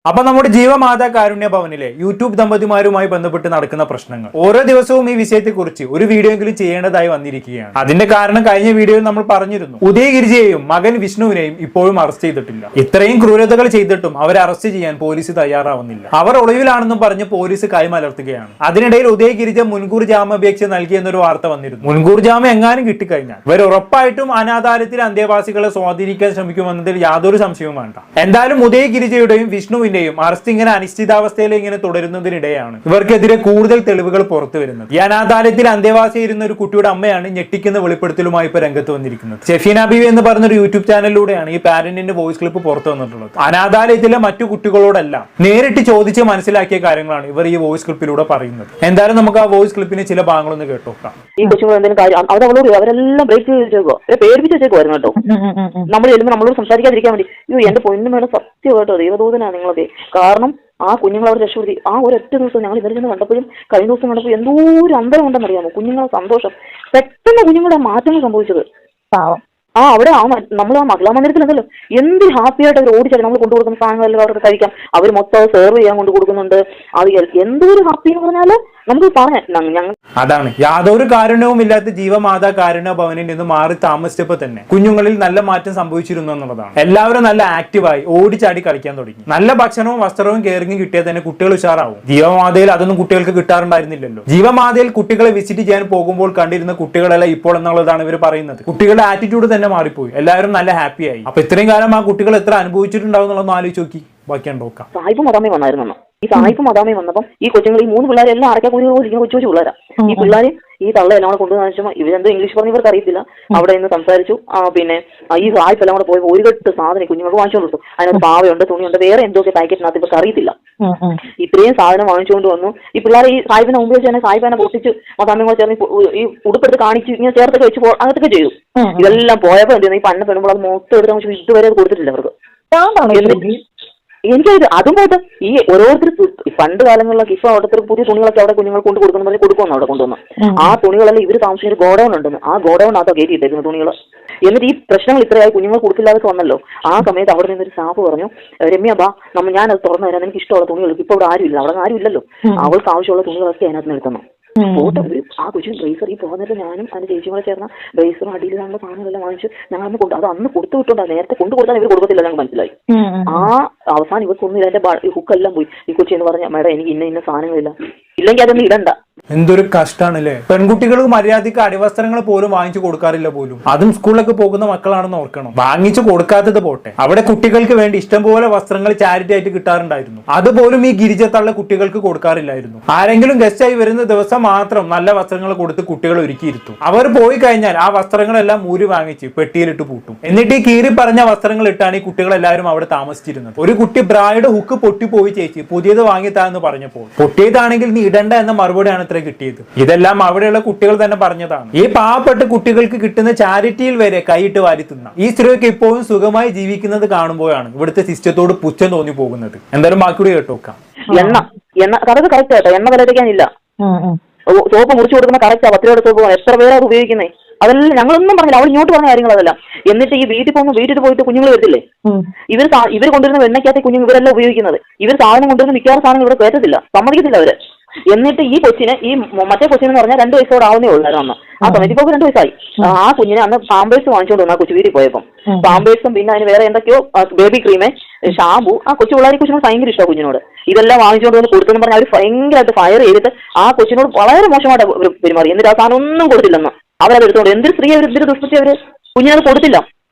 അപ്പൊ നമ്മുടെ ജീവമാതാ കാരുണ്യ ഭവനിലെ യൂട്യൂബ് ദമ്പതിമാരുമായി ബന്ധപ്പെട്ട് നടക്കുന്ന പ്രശ്നങ്ങൾ ഓരോ ദിവസവും ഈ വിഷയത്തെക്കുറിച്ച് ഒരു വീഡിയോ എങ്കിലും ചെയ്യേണ്ടതായി വന്നിരിക്കുകയാണ്. അതിന്റെ കാരണം കഴിഞ്ഞ വീഡിയോയിൽ നമ്മൾ പറഞ്ഞിരുന്നു. ഉദയഗിരിജയെയും മകൻ വിഷ്ണുവിനെയും ഇപ്പോഴും അറസ്റ്റ് ചെയ്തിട്ടില്ല. ഇത്രയും ക്രൂരതകൾ ചെയ്തിട്ടും അവരെ അറസ്റ്റ് ചെയ്യാൻ പോലീസ് തയ്യാറാവുന്നില്ല. അവർ ഒളിവിലാണെന്നും പറഞ്ഞ് പോലീസ് കൈമലർത്തുകയാണ്. അതിനിടയിൽ ഉദയഗിരിജ മുൻകൂർ ജാമ്യാപേക്ഷ നൽകിയെന്നൊരു വാർത്ത വന്നിരുന്നു. മുൻകൂർ ജാമ്യം എങ്ങാനും കിട്ടിക്കഴിഞ്ഞാൽ ഇവർ ഉറപ്പായിട്ടും അനാഥാലയത്തിലെ അന്തേവാസികളെ സ്വാധീനിക്കാൻ ശ്രമിക്കുമെന്നതിൽ യാതൊരു സംശയവും വേണ്ട. എന്തായാലും ഉദയഗിരിജയുടെയും വിഷ്ണുവിന്റെ അറസ്റ്റ് ഇങ്ങനെ അനിശ്ചിതാവസ്ഥയിൽ ഇങ്ങനെ തുടരുന്നതിനിടെയാണ് ഇവർക്കെതിരെ കൂടുതൽ തെളിവുകൾ പുറത്തു വരുന്നത്. ഈ അനാഥാലയത്തിൽ അന്തേവാസിയിരുന്ന ഒരു കുട്ടിയുടെ അമ്മയാണ് ഞെട്ടിക്കുന്ന വെളിപ്പെടുത്തലുമായി ഇപ്പൊ രംഗത്ത് വന്നിരിക്കുന്നത്. ഷെഫീന ബീവി എന്ന് പറഞ്ഞൊരു യൂട്യൂബ് ചാനലിലൂടെയാണ് ഈ പാരന്റിന്റെ വോയിസ് ക്ലിപ്പ് പുറത്തു വന്നിട്ടുള്ളത്. അനാഥാലയത്തിലെ മറ്റു കുട്ടികളോടെല്ലാം നേരിട്ട് ചോദിച്ച് മനസ്സിലാക്കിയ കാര്യങ്ങളാണ് ഇവർ ഈ വോയിസ് ക്ലിപ്പിലൂടെ പറയുന്നത്. എന്തായാലും നമുക്ക് ആ വോയിസ് ക്ലിപ്പിന് ചില ഭാഗങ്ങളൊന്ന് കേട്ടോക്കാം. ഈ കൊച്ചുങ്ങൾ എന്തെങ്കിലും കാര്യം അവരെല്ലാം ബ്രേക്ക് ചെയ്തേക്കോ, പേടിപ്പിച്ച് വെച്ചേക്കുമായിരുന്നു കേട്ടോ. നമ്മൾ ചെല്ലുമ്പോൾ നമ്മളോട് സംസാരിക്കാതിരിക്കാൻ വേണ്ടി എന്റെ പൊന്നു മേലെ സത്യം കേട്ടോ, ദൈവദൂതനാണ് നിങ്ങളൊക്കെ. കാരണം ആ കുഞ്ഞുങ്ങൾ അവർ രക്ഷപ്പെടുത്തി. ആ ഒരൊറ്റ ദിവസം ഞങ്ങൾ ഇവരിൽ നിന്ന് കണ്ടപ്പോഴും കഴിഞ്ഞ ദിവസം കണ്ടപ്പോൾ എന്തോ ഒരു അന്തരം ഉണ്ടെന്നറിയാമോ. കുഞ്ഞുങ്ങളെ സന്തോഷം, പെട്ടെന്ന് കുഞ്ഞുങ്ങളുടെ മാറ്റങ്ങൾ സംഭവിച്ചത്. പാവം അവിടെ നമ്മൾ ആ മഹിളാ മന്ദിരത്തിലുണ്ടല്ലോ എന്ത് ഹാപ്പി ആയിട്ട് അവർ ഓടിച്ചാൽ നമ്മൾ കൊണ്ടു കൊടുക്കുന്ന സാധനങ്ങളെല്ലാം അവർക്ക് കഴിക്കാം. അവർ മൊത്തം സെർവ് ചെയ്യാൻ കൊണ്ട് കൊടുക്കുന്നുണ്ട്. അത് എന്തോ ഒരു ഹാപ്പി എന്ന് പറഞ്ഞാല് നമുക്ക് പറയാം. അതാണ് യാതൊരു കാരണവും ഇല്ലാത്ത ജീവമാതാ കാരുണ്യ ഭവനിൽ നിന്ന് മാറി താമസിച്ചപ്പോ തന്നെ കുഞ്ഞുങ്ങളിൽ നല്ല മാറ്റം സംഭവിച്ചിരുന്നു എന്നുള്ളതാണ്. എല്ലാവരും നല്ല ആക്റ്റീവായി ഓടിച്ചാടി കളിക്കാൻ തുടങ്ങി. നല്ല ഭക്ഷണവും വസ്ത്രവും കെയറിങ്ങും കിട്ടിയാൽ തന്നെ കുട്ടികൾ ഉഷാറാവും. ജീവമാതയിൽ അതൊന്നും കുട്ടികൾക്ക് കിട്ടാറുണ്ടായിരുന്നില്ലല്ലോ. ജീവമാതയിൽ കുട്ടികളെ വിസിറ്റ് ചെയ്യാൻ പോകുമ്പോൾ കണ്ടിരുന്ന കുട്ടികളെല്ലാം ഇപ്പോൾ എന്നുള്ളതാണ് ഇവർ പറയുന്നത്. കുട്ടികളുടെ ആറ്റിറ്റ്യൂഡ് തന്നെ മാറിപ്പോയി. എല്ലാവരും നല്ല ഹാപ്പിയായി. അപ്പൊ ഇത്രയും കാലം ആ കുട്ടികൾ എത്ര അനുഭവിച്ചിട്ടുണ്ടാവും എന്നുള്ളതൊന്ന് ആലോചിച്ച് നോക്കി. ബാക്കിയാണ് നോക്കാം. സായിപ്പ് മദാമി വന്നായിരുന്നു. ഈ സായിപ്പ് മദാമി വന്നപ്പം ഈ കൊച്ചുങ്ങൾ ഈ 3 പിള്ളേരെ എല്ലാം അടയ്ക്കാൻ ഇരിക്കുന്ന കൊച്ചു കൊച്ചു പിള്ളേരാ. ഈ പിള്ളേരെ ഈ തള്ള എല്ലാം കൂടെ കൊണ്ടുവന്ന വെച്ചാൽ ഇവരെന്തോ ഇംഗ്ലീഷ് പറഞ്ഞ് ഇവർക്ക് അറിയത്തില്ല. അവിടെ നിന്ന് സംസാരിച്ചു. പിന്നെ ഈ സായിപ്പ് എല്ലാം കൂടെ പോയി ഒരു കെട്ട് സാധനം കുഞ്ഞുങ്ങൾക്ക് വാങ്ങിച്ചുകൊണ്ട് കൊടുത്തു. അതിനകത്ത് പാവയുണ്ട്, തുണിയുണ്ട്, വേറെ എന്തൊക്കെ പാക്കറ്റിനകത്ത് ഇവർക്ക് അറിയത്തില്ല. ഇത്രയും സാധനം വാങ്ങിച്ചുകൊണ്ട് വന്നു. ഈ പിള്ളേരെ ഈ സായിപ്പിനെ മുമ്പ് വെച്ച് തന്നെ സായിപ്പിനെ പൊട്ടിച്ച് മദാമിയും കൂടെ ചേർന്ന് ഈ ഉടുപ്പെടുത്ത് കാണിച്ച് ഇങ്ങനെ ചേർത്തൊക്കെ വെച്ച് അതൊക്കെ ചെയ്തു. ഇതെല്ലാം പോയപ്പോൾ എന്ത് ചെയ്യുന്നു, ഈ പണ്ണ പെണ്ണുമ്പോൾ അത് മൊത്തം എടുത്ത് ഇതുവരെ അത് കൊടുത്തിട്ടില്ല അവർക്ക്. എനിക്കത് അതും പോട്ടെ, ഈ ഓരോരുത്തർ പണ്ട് കാലങ്ങളിലൊക്കെ ഇപ്പൊ ഓരോരുത്തർ പുതിയ തുണികളൊക്കെ അവിടെ കുഞ്ഞുങ്ങൾ കൊണ്ട് കൊടുക്കുന്ന പറഞ്ഞ് കൊടുക്കുമെന്ന് അവിടെ കൊണ്ടുവന്നു. ആ തുണികളെല്ലാം ഇവർ താമസിക്കുന്ന ഒരു ഗോഡൌൺ ഉണ്ടെന്ന്. ആ ഗോഡൌണിനകത്തോ കയറ്റിയിട്ടേക്കുന്ന തുണികൾ. എന്നിട്ട് ഈ പ്രശ്നങ്ങൾ ഇത്രയായി കുഞ്ഞുങ്ങൾ കൊടുക്കില്ലാതെ വന്നല്ലോ. ആ സമയത്ത് അവിടെ നിന്നൊരു സ്റ്റാഫ് പറഞ്ഞു, രമ്യ ബാ ഞാനത് തുറന്നു തരാം, എനിക്ക് ഇഷ്ടമുള്ള തുണികൾ. ഇപ്പൊ ഇവിടെ ആരുമില്ല, അവിടെ ആരും ഇല്ലല്ലോ. അവൾക്ക് ആവശ്യമുള്ള തുണികളൊക്കെ അതിനകത്ത് നിർത്തണം. പോട്ടെ, ആ കൊച്ചിന് ബ്രേസർ ഈ പോകുന്നിട്ട് ഞാനും അതിന്റെ ചേച്ചിയും കൂടെ ചേർന്ന ബ്രേസറും അടിയിൽ നമ്മുടെ സാധനങ്ങളെല്ലാം വാങ്ങിച്ച് ഞങ്ങൾ അത് അന്ന് കൊടുത്തു വിട്ടുണ്ടാ. നേരത്തെ കൊണ്ടു കൊടുത്താൽ ഇവർ കൊടുക്കത്തില്ല, ഞങ്ങൾക്ക് മനസ്സിലായി. ആ അവസാനം ഇവർക്കൊന്നും ഇതിന്റെ ഹുക്കെല്ലാം പോയി. ഈ കൊച്ചി എന്ന് പറഞ്ഞ മേഡം എനിക്ക് ഇന്ന സാധനങ്ങളില്ല, ഇല്ലെങ്കിൽ അതൊന്നും ഇടണ്ട. എന്തൊരു കഷ്ടാണല്ലേ. പെൺകുട്ടികൾക്ക് മര്യാദയ്ക്ക് അടിവസ്ത്രങ്ങൾ പോലും വാങ്ങിച്ചു കൊടുക്കാറില്ല പോലും. അതും സ്കൂളിലൊക്കെ പോകുന്ന മക്കളാണെന്ന് ഓർക്കണം. വാങ്ങിച്ചു കൊടുക്കാത്തത് പോട്ടെ, അവിടെ കുട്ടികൾക്ക് വേണ്ടി ഇഷ്ടംപോലെ വസ്ത്രങ്ങൾ ചാരിറ്റി ആയിട്ട് കിട്ടാറുണ്ടായിരുന്നു. അതുപോലും ഈ ഗിരിജത്തള്ള കുട്ടികൾക്ക് കൊടുക്കാറില്ലായിരുന്നു. ആരെങ്കിലും ഗസ്റ്റ് ആയി വരുന്ന ദിവസം മാത്രം നല്ല വസ്ത്രങ്ങൾ കൊടുത്ത് കുട്ടികൾ ഒരുക്കിയിരുത്തും. അവർ പോയി കഴിഞ്ഞാൽ ആ വസ്ത്രങ്ങളെല്ലാം ഊരി വാങ്ങിച്ച് പെട്ടിയിലിട്ട് പൂട്ടും. എന്നിട്ട് ഈ കീറി പറഞ്ഞ വസ്ത്രങ്ങൾ ഇട്ടാണ് ഈ കുട്ടികളെല്ലാവരും അവിടെ താമസിച്ചിരുന്നത്. ഒരു കുട്ടി ബ്രായുടെ ഹുക്ക് പൊട്ടിപ്പോയി ചേച്ചി പുതിയത് വാങ്ങിത്താ എന്ന് പറഞ്ഞപ്പോൾ പൊട്ടിയതാണെങ്കിൽ നീ ഇടണ്ട എന്ന മറുപടിയാണ് ഇത്ര കിട്ടിയത്. ഇതെല്ലാം അവിടെയുള്ള കുട്ടികൾ തന്നെ പറഞ്ഞതാണ്. ഈ പാവപ്പെട്ട കുട്ടികൾക്ക് കിട്ടുന്ന ചാരിറ്റിയിൽ വരെ കൈയിട്ട് വാരി തിന്ന ഈ സ്ത്രീയൊക്കെ ഇപ്പോഴും സുഖമായി ജീവിക്കുന്നത് കാണുമ്പോഴാണ് ഇവിടുത്തെ സിസ്റ്റത്തോട് പുച്ഛം തോന്നി പോകുന്നത്. എന്തായാലും ബാക്കിയൂടെ കേട്ടോക്കാം. എണ്ണ കറക്റ്റ് കേട്ടോ, എണ്ണ വിലയില്ല. സോപ്പ് മുറിച്ചു കൊടുക്കുന്ന കറക്റ്റാ. 10 രൂപയുടെ സോപ്പ് എത്ര പേരാണ് ഉപയോഗിക്കുന്നത്? അതെല്ലാം ഞങ്ങളൊന്നും പറഞ്ഞില്ല, അവൾ ഇങ്ങോട്ട് പറഞ്ഞ കാര്യങ്ങളതെല്ലാം. എന്നിട്ട് ഈ വീട്ടിൽ പോയിട്ട് കുഞ്ഞുങ്ങൾ വരത്തില്ലേ, ഇവർ കൊണ്ടുവരുന്ന വെണ്ണയ്ക്കകത്ത് കുഞ്ഞുങ്ങൾ ഇവരെല്ലാം ഉപയോഗിക്കുന്നത്. ഇവർ സാധനം കൊണ്ടുവരുന്ന മിക്കവാറും സാധനങ്ങൾ ഇവിടെ കയറ്റത്തില്ല, സമ്മതിക്കത്തില്ല അവര്. എന്നിട്ട് ഈ കൊച്ചിന് ഈ മറ്റേ കൊച്ചിനെന്ന് പറഞ്ഞാൽ 2 വയസ്സോടെ ആവുന്നേ ഉള്ളായിരുന്നു അന്ന്. ആ സമയത്ത് ഇപ്പൊ 2 വയസ്സായി. ആ കുഞ്ഞിനെ അന്ന് പാമ്പേഴ്സ് വാങ്ങിച്ചോണ്ട് വന്നു ആ കൊച്ചു വീട്ടിൽ പോയപ്പം. പാമ്പേഴ്സും പിന്നെ അതിന് വേറെ എന്തൊക്കെയോ ബേബി ക്രീമ്, ഷാമ്പു. ആ കൊച്ചു പിള്ളേരെ കൊച്ചിനോട് ഭയങ്കര ഇഷ്ടമാണ് കുഞ്ഞിനോട്. ഇതെല്ലാം വാങ്ങിച്ചുകൊണ്ട് വന്ന് കൊടുത്തെന്ന് പറഞ്ഞാൽ അവർ ഭയങ്കരമായിട്ട് ഫയർ ചെയ്തിട്ട് ആ കൊച്ചിനോട് വളരെ മോശമായിട്ട് പെരുമാറി. എന്നിട്ട് ആ സാധനം ഒന്നും കൊടുത്തില്ലെന്ന് അവരത് എടുത്തോണ്ട്. എന്തൊരു സ്ത്രീ അവർ, എന്തൊരു ദുഷ്പത്തി അവര് കുഞ്ഞിനത് കൊടുത്തില്ല.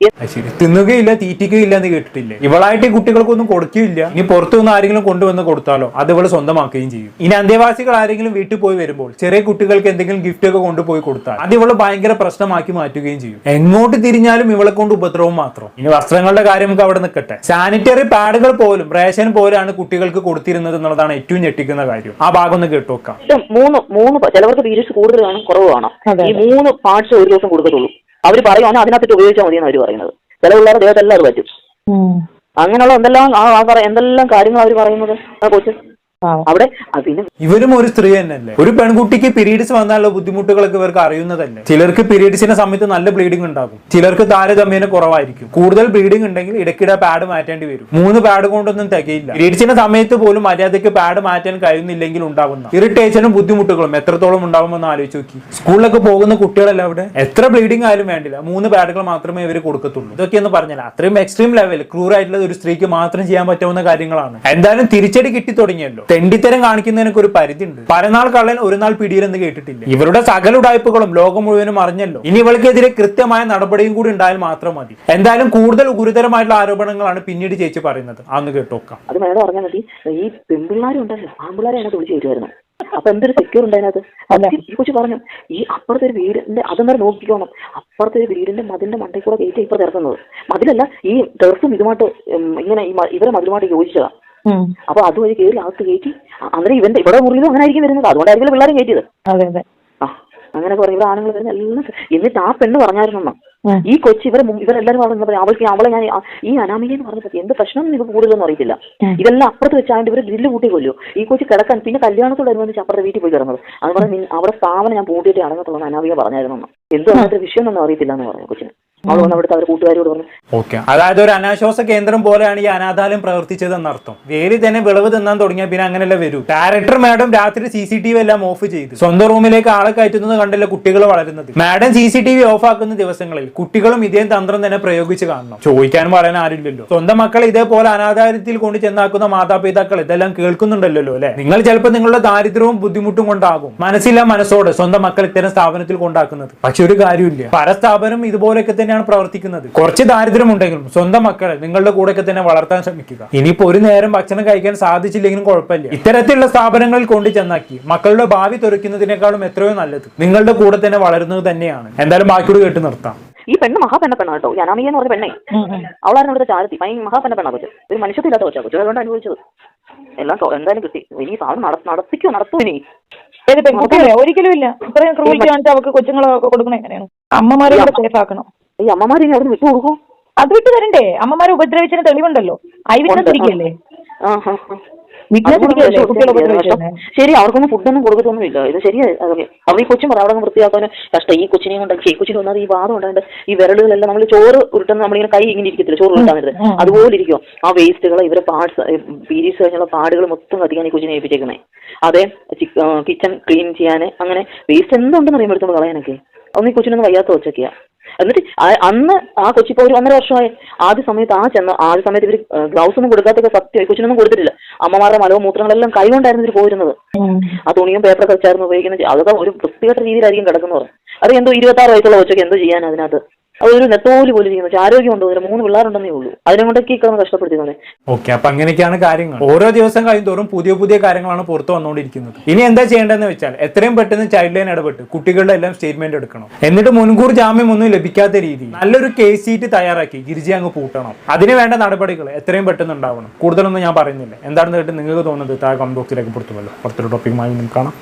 ശരി, തിന്നുകയില്ല തീറ്റിക്കുകയില്ല എന്ന് കേട്ടിട്ടില്ലേ? ഇവളായിട്ട് ഈ കുട്ടികൾക്കൊന്നും കൊടുക്കുകയില്ല. ഇനി പുറത്തുനിന്ന് ആരെങ്കിലും കൊണ്ടുവന്ന് കൊടുത്താലോ അത് ഇവള് സ്വന്തമാക്കുകയും ചെയ്യും. ഇനി അന്തേവാസികൾ ആരെങ്കിലും വീട്ടിൽ പോയി വരുമ്പോൾ ചെറിയ കുട്ടികൾക്ക് എന്തെങ്കിലും ഗിഫ്റ്റ് ഒക്കെ കൊണ്ടുപോയി കൊടുത്താൽ അത് ഇവള് ഭയങ്കര പ്രശ്നമാക്കി മാറ്റുകയും ചെയ്യും. എങ്ങോട്ട് തിരിഞ്ഞാലും ഇവളെ കൊണ്ട് ഉപദ്രവം മാത്രം. ഇനി വസ്ത്രങ്ങളുടെ കാര്യം നമുക്ക് അവിടെ നിൽക്കട്ടെ. സാനിറ്ററി പാഡുകൾ പോലും റേഷൻ പോലെയാണ് കുട്ടികൾക്ക് കൊടുത്തിരുന്നത് എന്നുള്ളതാണ് ഏറ്റവും ഞെട്ടിക്കുന്ന കാര്യം. ആ ഭാഗം ഒന്ന് കേട്ടുവെക്കാം. മൂന്ന് ചിലവർക്ക് പീരീഡ്സ് കൂടുതലാണ് കുറവാണ്. ഈ 3 പാർട്സ് ഒരു ദിവസം കൊടുക്കത്തുള്ളൂ. അവർ പറയുവാണെങ്കിൽ അതിനകത്തിട്ട് ഉപയോഗിച്ചാൽ മതിയെന്ന് അവർ പറയുന്നത്. ചില പിള്ളേരുടെ ദേഹത്തെല്ലാം അത് പറ്റും. അങ്ങനെയുള്ള എന്തെല്ലാം എന്തെല്ലാം കാര്യങ്ങൾ അവർ പറയുന്നത്. ആ കൊച്ചു അവിടെ അതിന് ഇവരും ഒരു സ്ത്രീ തന്നെയല്ലേ. ഒരു പെൺകുട്ടിക്ക് പീരീഡ്സ് വന്നാലുള്ള ബുദ്ധിമുട്ടുകളൊക്കെ ഇവർക്ക് അറിയുന്നതല്ലേ. ചിലർക്ക് പീരീഡ്സിന്റെ സമയത്ത് നല്ല ബ്ലീഡിംഗ് ഉണ്ടാകും, ചിലർക്ക് താരതമ്യേന കുറവായിരിക്കും. കൂടുതൽ ബ്ലീഡിംഗ് ഉണ്ടെങ്കിൽ ഇടയ്ക്കിടെ പാഡ് മാറ്റേണ്ടി വരും. 3 പാഡ് കൊണ്ടൊന്നും തികയില്ല. പീരീഡ്സിന്റെ സമയത്ത് പോലും മര്യാദയ്ക്ക് പാഡ് മാറ്റാൻ കഴിയുന്നില്ലെങ്കിൽ ഉണ്ടാകുന്ന ഇറിറ്റേഷനും ബുദ്ധിമുട്ടുകളും എത്രത്തോളം ഉണ്ടാവുമെന്ന് ആലോചിച്ച് നോക്കി. സ്കൂളിലൊക്കെ പോകുന്ന കുട്ടികളല്ല അവിടെ എത്ര ബ്ലീഡിംഗ് ആയാലും വേണ്ടില്ല, 3 പാഡുകൾ മാത്രമേ ഇവർ കൊടുക്കത്തുള്ളൂ. ഇതൊക്കെയെന്ന് പറഞ്ഞാൽ അത്രയും എക്സ്ട്രീം ലെവൽ ക്രൂർ ആയിട്ടുള്ള ഒരു സ്ത്രീക്ക് മാത്രം ചെയ്യാൻ പറ്റാവുന്ന കാര്യങ്ങളാണ്. എന്തായാലും തിരിച്ചടി കിട്ടി തുടങ്ങിയല്ലോ. തെണ്ടിത്തരം കാണിക്കുന്നതിനൊക്കെ ഒരു പരിധി ഉണ്ട്. പരനാൾ കള്ളൻ ഒരു നാൾ പിടിയിലെന്ന് കേട്ടിട്ടില്ല. ഇവരുടെ സകല ഉടായ്പകളും ലോകം മുഴുവനും അറിഞ്ഞല്ലോ. ഇനി ഇവൾക്കെതിരെ കൃത്യമായ നടപടിയും കൂടി ഉണ്ടായാൽ മാത്രം മതി. എന്തായാലും കൂടുതൽ ഗുരുതരമായിട്ടുള്ള ആരോപണങ്ങളാണ് പിന്നീട് ചേച്ചി പറയുന്നത്. അന്ന് കേട്ടോക്കാം. അത് മേഡം പറഞ്ഞാൽ മതി. ഈ പെൺപിള്ളാരുണ്ടല്ലോ, ആൺപിള്ളാരെ അതിനകത്ത് വിളിച്ച് കയറ്റുമായിരുന്നു. അപ്പൊ എന്തൊരു സെക്യൂർ ഉണ്ട് അതിനകത്ത്. ഈ കൊച്ചു പറഞ്ഞു, ഈ അപ്പുറത്തെ ഒരു വീടിന്റെ അതെന്തായാലും നോക്കിക്കോണം, അപ്പുറത്തെ ഒരു വീടിന്റെ മതിലിന്റെ മണ്ടയിൽ കൂടെ കയറ്റി ഇപ്പൊ ഇറക്കുന്നത്. മതിലല്ല, ഈ ടെറസും ഇതുമായിട്ട് ഇങ്ങനെ ഇവരെ മതിലുമായിട്ട് യോജിച്ചതാ. അപ്പൊ അതുവഴി കയറി അകത്ത് കയറ്റി. അന്നേരം ഇവന്റെ ഇവിടെ മുറിയിലും അങ്ങനെ ആയിരിക്കും വരുന്നത്. അതുകൊണ്ടായിരിക്കും പിള്ളേരും കയറ്റിയത്. ആ അങ്ങനെ പറയും ഇവിടെ ആണുങ്ങൾ വരുന്ന എല്ലാം. എന്നിട്ട് ആ പെണ്ണ് പറഞ്ഞായിരുന്നു, ഈ കൊച്ചി ഇവരെല്ലാരും പറഞ്ഞു അവളെ ഞാൻ ഈ അനാമിക എന്ന് പറഞ്ഞപ്പോ എന്ത് പ്രശ്നം ഇവർക്ക് കൂടുതലൊന്നും അറിയത്തില്ല. ഇതെല്ലാം അപ്പുറത്ത് വെച്ചാണ്ട് ഇവര് ഗ്രില്ല് കൂട്ടി കൊല്ലോ. ഈ കൊച്ചി കിടക്കാൻ പിന്നെ കല്യാണത്തോടനുബന്ധിച്ച് അപ്പുറത്തെ വീട്ടിൽ പോയി കിടന്നത്. അത് പറഞ്ഞ് അവിടെ സ്ഥാപനം ഞാൻ പൂട്ടിയിട്ട് അടങ്ങത്തുള്ളൂ അനാമിക പറഞ്ഞായിരുന്നു. എന്തോ അങ്ങനത്തെ വിഷയം ഒന്നും അറിയത്തില്ല എന്ന് പറഞ്ഞു കൊച്ചിന്. അവൾ വന്ന് അവിടുത്തെ അവരുടെ കൂട്ടുകാരോട് പറഞ്ഞു. ഓക്കെ, അതായത് ഒരു അനാശ്വാസ കേന്ദ്രം പോലെയാണ് ഈ അനാഥാലയം പ്രവർത്തിച്ചതെന്നർത്ഥം. വേലി തന്നെ വിളവ് തിന്നാൻ തുടങ്ങിയാൽ പിന്നെ അങ്ങനെയല്ല വരൂ. ഡയറക്ടർ മാഡം രാത്രി CCTV എല്ലാം ഓഫ് ചെയ്ത് സ്വന്തം റൂമിലേക്ക് ആളെ കയറ്റുന്നത് കണ്ടല്ല കുട്ടികൾ വളരുന്നത്. മാഡം CCTV ഓഫ് ആക്കുന്ന ദിവസങ്ങളിൽ കുട്ടികളും ഇതേ തന്ത്രം തന്നെ പ്രയോഗിച്ച് കാണണം. ചോദിക്കാനും പറയാൻ ആരില്ലല്ലോ. സ്വന്തം മക്കളെ ഇതേപോലെ അനാഥാലയത്തിൽ കൊണ്ട് ചെന്നാക്കുന്ന മാതാപിതാക്കൾ ഇതെല്ലാം കേൾക്കുന്നുണ്ടല്ലോ അല്ലെ. നിങ്ങൾ ചിലപ്പോൾ നിങ്ങളുടെ ദാരിദ്ര്യവും ബുദ്ധിമുട്ടും കൊണ്ടാകും മനസ്സില്ല മനസ്സോടെ സ്വന്തം മക്കൾ ഇത്തരം സ്ഥാപനത്തിൽ കൊണ്ടാക്കുന്നത്. പക്ഷെ ഒരു കാര്യമില്ല, പല സ്ഥാപനം ഇതുപോലെയൊക്കെ തന്നെയാണ് പ്രവർത്തിക്കുന്നത്. കുറച്ച് ദാരിദ്ര്യം ഉണ്ടെങ്കിലും സ്വന്തം മക്കളെ നിങ്ങളുടെ കൂടെയൊക്കെ തന്നെ വളർത്താൻ ശ്രമിക്കുക. ഇനിയിപ്പോ ഒരു നേരം ഭക്ഷണം കഴിക്കാൻ സാധിച്ചില്ലെങ്കിലും കുഴപ്പമില്ല, ഇത്തരത്തിലുള്ള സ്ഥാപനങ്ങളിൽ കൊണ്ട് ചെന്നാക്കി മക്കളുടെ ഭാവി തുറക്കുന്നതിനേക്കാളും എത്രയോ നല്ലത് നിങ്ങളുടെ കൂടെ തന്നെ വളരുന്നത് തന്നെയാണ്. എന്തായാലും ബാക്കിയോട് കേട്ട് നിർത്താം. ഈ പെണ്ണ് മഹാപെണ്ണ കേട്ടോ, ഈ അനാമിക എന്ന് പറഞ്ഞ പെണ്ണേ, അവളായിരുന്നു ഇവിടുത്തെ ചാരത്തി. മഹാപെണ്ണ കൊച്ചു, ഒരു മനുഷ്യത്തില്ലാത്ത കൊച്ചാ കൊച്ചു. അതുകൊണ്ട് അനുഭവിച്ചത് എല്ലാം എന്തായാലും കിട്ടി. ഇനി സാധനം നടത്തൂ. ഇനി പെൺകുട്ടികളെ ഒരിക്കലും ഇല്ല ഇത്രയും ക്രൂരിറ്റി കാണിച്ച് അവർക്ക് കൊച്ചുങ്ങളൊക്കെ കൊടുക്കണം. എങ്ങനെയാണ് അമ്മമാരെ സേഫ് ആക്കണം. ഈ അമ്മമാർ ഇനി അവിടെ വിട്ടു കൊടുക്കും. അത് വിട്ടു തരണ്ടേ? അമ്മമാരെ ഉപദ്രവിച്ചതിന് തെളിവുണ്ടല്ലോ. ഐ വിറ്റ്നസ് ഇരിക്കല്ലേ, കുട്ടികളെ ഉപദ്രവിച്ചത്. ശരി, അവർക്കൊന്നും ഫുഡൊന്നും കൊടുക്കത്തൊന്നുമില്ല. ഇത് ശരിയാ. അവർ ഈ കൊച്ചും പറ അവിടെ വൃത്തിയാക്കാനും കഷ്ടം. ഈ കൊച്ചിനെയും കൊണ്ട് ഈ കൊച്ചിന് വന്നാൽ ഈ വാദം ഉണ്ടായിട്ട് ഈ വിരലുകളെല്ലാം നമ്മൾ ചോറ് ഉരുട്ടുന്ന നമ്മളിങ്ങനെ കൈ ഇങ്ങനെ ഇരിക്കത്തില്ല, ചോറ് ഉരുട്ടാൻ വരുന്നത് അതുപോലെ ഇരിക്കും. ആ വേസ്റ്റുകൾ ഇവരെ പാർട്സ് പീരീഡ്സ് കഴിഞ്ഞുള്ള പാടുകൾ മൊത്തം കത്തിക്കാൻ ഈ കൊച്ചിനെ ഏൽപ്പിച്ചേക്കുന്നത്. അതെ, കിച്ചൺ ക്ലീൻ ചെയ്യാൻ അങ്ങനെ വേസ്റ്റ് എന്തുണ്ടെന്ന് അറിയുമ്പോൾ എടുത്തോണ്ട് കളയാനൊക്കെ ഒന്ന് ഈ കൊച്ചിനൊന്ന് വയ്യാത്ത വെച്ചൊക്കെയാ. എന്നിട്ട് അന്ന് ആ കൊച്ചിപ്പോ ഒരു 1.5 വർഷമായി. ആദ്യ സമയത്ത് ഇവർ ഗ്ലൗസ് ഒന്നും കൊടുക്കാത്തൊക്കെ സത്യമായി. കൊച്ചിനൊന്നും കൊടുത്തിട്ടില്ല. അമ്മമാരുടെ മലവും മൂത്രങ്ങളെല്ലാം കൈകൊണ്ടായിരുന്നു ഇവർ പോയിരുന്നത്. ആ തുണിയും പേപ്പറൊക്കെ വെച്ചായിരുന്നു ഉപയോഗിക്കുന്നത്. അതൊക്കെ ഒരു വൃത്തികെട്ട രീതിയിലായിരിക്കും കിടക്കുന്നവർ. അത് എന്തോ 26 വയസ്സുള്ള കൊച്ചൊക്കെ എന്തോ ചെയ്യാൻ അതിനകത്ത്. അതൊരു നെത്തോലി പോലും ചെയ്യുന്നു. ആരോഗ്യം ഉണ്ടോ? 3 പിള്ളേരുണ്ടെന്നേ ഉള്ളൂ. അതിനെ കൊണ്ടൊക്കെ കിടന്ന് കഷ്ടപ്പെടുത്തുന്നത്. ഓക്കെ, അപ്പൊ അങ്ങനെയൊക്കെയാണ് കാര്യങ്ങൾ. ഓരോ ദിവസം കഴിയുന്തോറും പുതിയ കാര്യങ്ങളാണ് പുറത്തു വന്നുകൊണ്ടിരിക്കുന്നത്. ഇനി എന്താ ചെയ്യേണ്ടതെന്ന് വെച്ചാൽ എത്രയും പെട്ടെന്ന് ചൈൽഡ് ലൈൻ ഇടപെട്ട് കുട്ടികളുടെ എല്ലാം സ്റ്റേറ്റ്മെന്റ് എടുക്കണം. എന്നിട്ട് മുൻകൂർ ജാമ്യം ഒന്നും ലഭിക്കാത്ത രീതിയിൽ നല്ലൊരു കേസ് ഷീറ്റ് തയ്യാറാക്കി ഗിരിജി അങ്ങ് പൂട്ടണം. അതിന് വേണ്ട നടപടികൾ എത്രയും പെട്ടെന്ന് ഉണ്ടാവണം. കൂടുതലൊന്നും ഞാൻ പറയുന്നില്ല. എന്താണെന്ന് കേട്ട് നിങ്ങൾക്ക് തോന്നുന്നത് താഴെ കമന്റ് ബോക്സിലേക്ക് പുറത്തുമല്ലോ. പുറത്തൊരു ടോപ്പിക്കുമായി കാണാം.